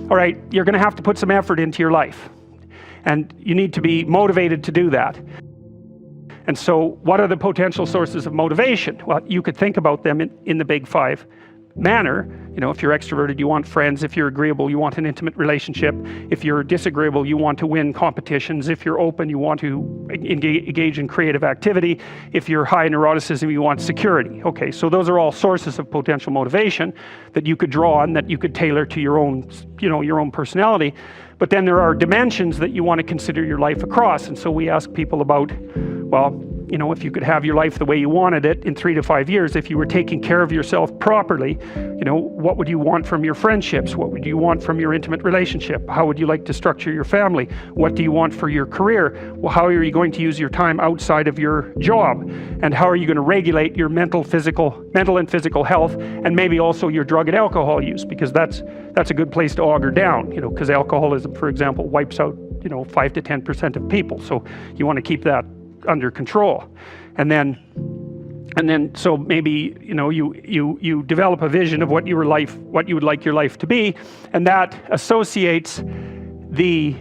all right, you're going to have to put some effort into your life. And you need to be motivated to do that. And so what are the potential sources of motivation? Well, you could think about them in the big five manner. You know, if you're extroverted, you want friends. If you're agreeable, you want an intimate relationship. If you're disagreeable, you want to win competitions. If you're open, you want to engage in creative activity. If you're high in neuroticism, you want security. Okay, so those are all sources of potential motivation that you could draw on, that you could tailor to your own, your own personality. But then there are dimensions that you want to consider your life across. And so we ask people about, well, if you could have your life the way you wanted it in 3 to 5 years, if you were taking care of yourself properly, what would you want from your friendships? What would you want from your intimate relationship? How would you like to structure your family? What do you want for your career? Well, how are you going to use your time outside of your job? And how are you going to regulate your mental and physical health, and maybe also your drug and alcohol use? Because that's a good place to auger down, because alcoholism, for example, wipes out, 5 to 10% of people. So you want to keep that under control. And then so maybe you develop a vision of what you would like your life to be, and that associates the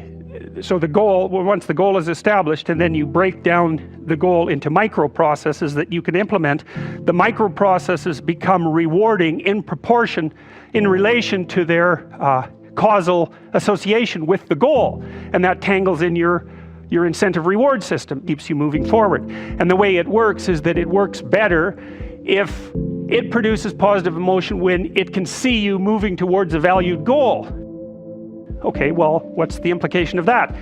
goal. Well, once the goal is established, and then you break down the goal into microprocesses that you can implement, the microprocesses become rewarding in proportion in relation to their causal association with the goal, and that tangles in your incentive reward system, keeps you moving forward. And the way it works is that it works better if it produces positive emotion when it can see you moving towards a valued goal. Okay, well, what's the implication of that?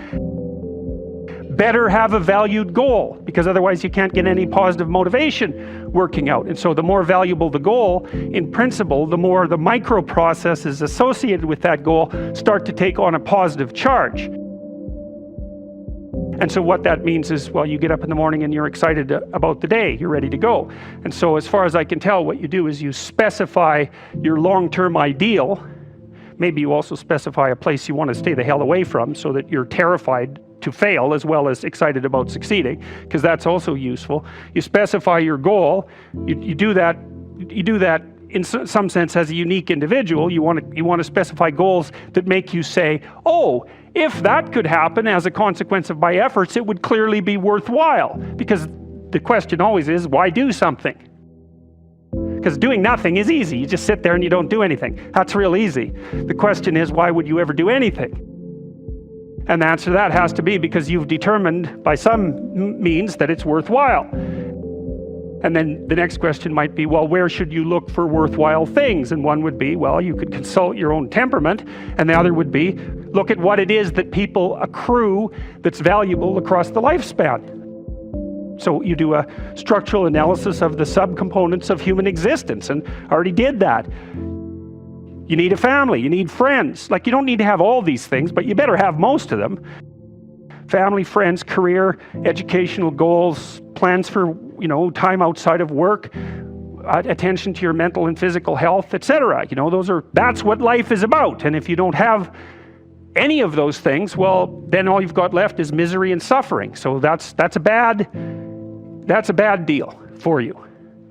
Better have a valued goal, because otherwise you can't get any positive motivation working out. And so the more valuable the goal, in principle, the more the microprocesses associated with that goal start to take on a positive charge. And so what that means is, well, you get up in the morning and you're excited about the day, you're ready to go. And so as far as I can tell, what you do is you specify your long-term ideal. Maybe you also specify a place you want to stay the hell away from, so that you're terrified to fail as well as excited about succeeding, because that's also useful. You specify your goal. You do that in some sense as a unique individual. You want to specify goals that make you say, oh, if that could happen as a consequence of my efforts, it would clearly be worthwhile. Because the question always is, why do something? Because doing nothing is easy. You just sit there and you don't do anything. That's real easy. The question is, why would you ever do anything? And the answer to that has to be because you've determined by some means that it's worthwhile. And then the next question might be, well, where should you look for worthwhile things? And one would be, well, you could consult your own temperament. And the other would be, look at what it is that people accrue that's valuable across the lifespan. So you do a structural analysis of the subcomponents of human existence, and I already did that. You need a family, you need friends. Like, you don't need to have all these things, but you better have most of them. Family, friends, career, educational goals, plans for, time outside of work, attention to your mental and physical health, etc. That's what life is about. And if you don't have any of those things, well, then all you've got left is misery and suffering. So that's a bad deal for you.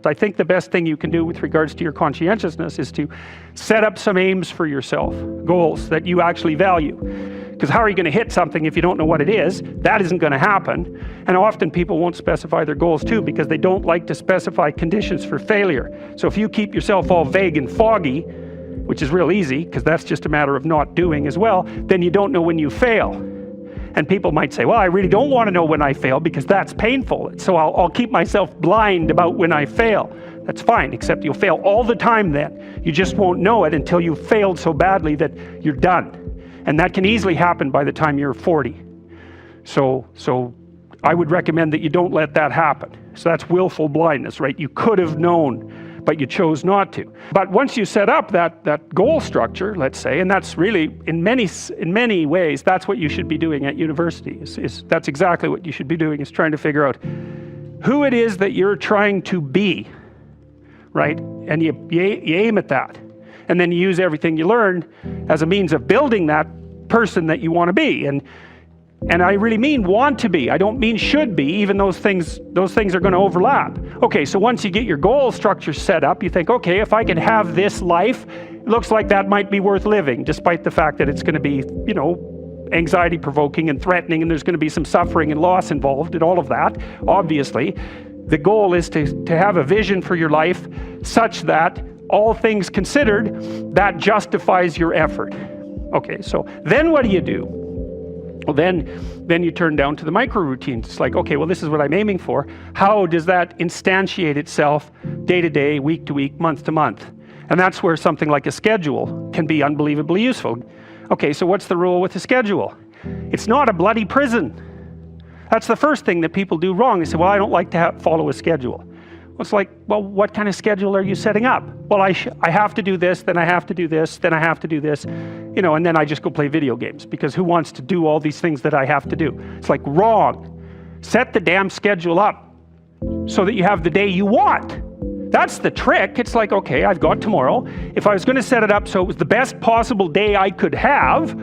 I think the best thing you can do with regards to your conscientiousness is to set up some aims for yourself, goals that you actually value. Because how are you going to hit something if you don't know what it is? That isn't going to happen. And often people won't specify their goals too, because they don't like to specify conditions for failure. So if you keep yourself all vague and foggy, which is real easy, because that's just a matter of not doing as well, then you don't know when you fail. And people might say, well, I really don't want to know when I fail because that's painful. So I'll keep myself blind about when I fail. That's fine, except you'll fail all the time then. You just won't know it until you've failed so badly that you're done. And that can easily happen by the time you're 40. So I would recommend that you don't let that happen. So that's willful blindness, right? You could have known, but you chose not to. But once you set up that goal structure, let's say, and that's really, in many ways, that's what you should be doing at university. That's exactly what you should be doing, is trying to figure out who it is that you're trying to be, right? And you aim at that. And then you use everything you learn as a means of building that person that you want to be. And I really mean want to be. I don't mean should be, even those things are going to overlap. Okay, so once you get your goal structure set up, you think, okay, if I could have this life It looks like that might be worth living, despite the fact that it's going to be, anxiety provoking and threatening, and there's going to be some suffering and loss involved and all of that. Obviously, the goal is to have a vision for your life such that, all things considered, that justifies your effort. Okay, so then what do? Well, then you turn down to the micro routines. It's like, okay, well, this is what I'm aiming for. How does that instantiate itself day to day, week to week, month to month? And that's where something like a schedule can be unbelievably useful. Okay, so what's the rule with the schedule? It's not a bloody prison. That's the first thing that people do wrong. They say, well, I don't like to follow a schedule. Well, it's like, well, what kind of schedule are you setting up? Well, I have to do this, then I have to do this, then I have to do this, and then I just go play video games, because who wants to do all these things that I have to do? It's like, wrong. Set the damn schedule up so that you have the day you want. That's the trick. It's like, okay, I've got tomorrow. If I was going to set it up so it was the best possible day I could have,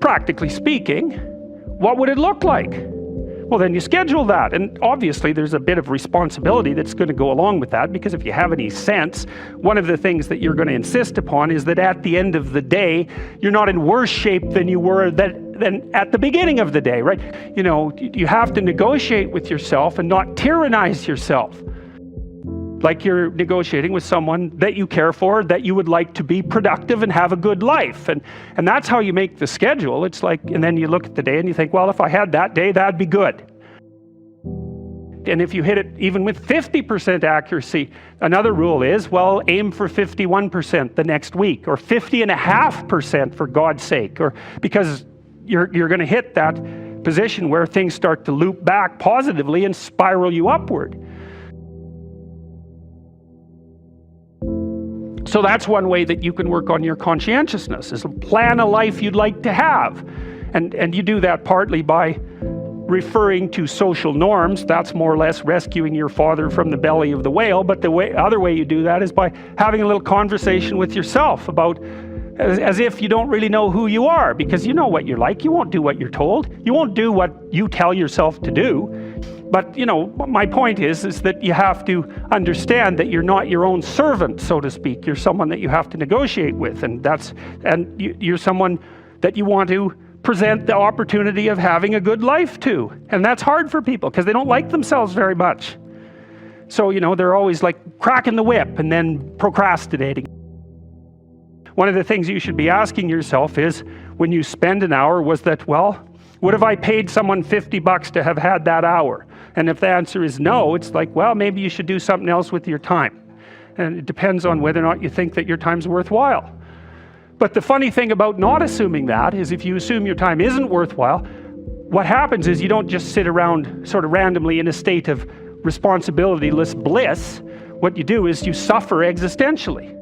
practically speaking, what would it look like? Well, then you schedule that. And obviously there's a bit of responsibility that's going to go along with that, because if you have any sense, one of the things that you're going to insist upon is that at the end of the day, you're not in worse shape than you were than at the beginning of the day, right? You have to negotiate with yourself and not tyrannize yourself. Like you're negotiating with someone that you care for, that you would like to be productive and have a good life. And that's how you make the schedule. It's like, and then you look at the day and you think, well, if I had that day, that'd be good. And if you hit it even with 50% accuracy, another rule is, well, aim for 51% the next week, or 50.5% for God's sake, or because you're going to hit that position where things start to loop back positively and spiral you upward. So that's one way that you can work on your conscientiousness, is plan a life you'd like to have. And you do that partly by referring to social norms. That's more or less rescuing your father from the belly of the whale. But the other way you do that is by having a little conversation with yourself about, as if you don't really know who you are, because you know what you're like. You won't do what you're told. You won't do what you tell yourself to do. But, my point is that you have to understand that you're not your own servant, so to speak. You're someone that you have to negotiate with, and you're someone that you want to present the opportunity of having a good life to. And that's hard for people, because they don't like themselves very much. So, they're always like cracking the whip and then procrastinating. One of the things you should be asking yourself is, when you spend an hour, was that, well, what if I paid someone $50 to have had that hour? And if the answer is no, it's like, well, maybe you should do something else with your time. And it depends on whether or not you think that your time's worthwhile. But the funny thing about not assuming that is, if you assume your time isn't worthwhile, what happens is you don't just sit around sort of randomly in a state of responsibility-less bliss. What you do is you suffer existentially.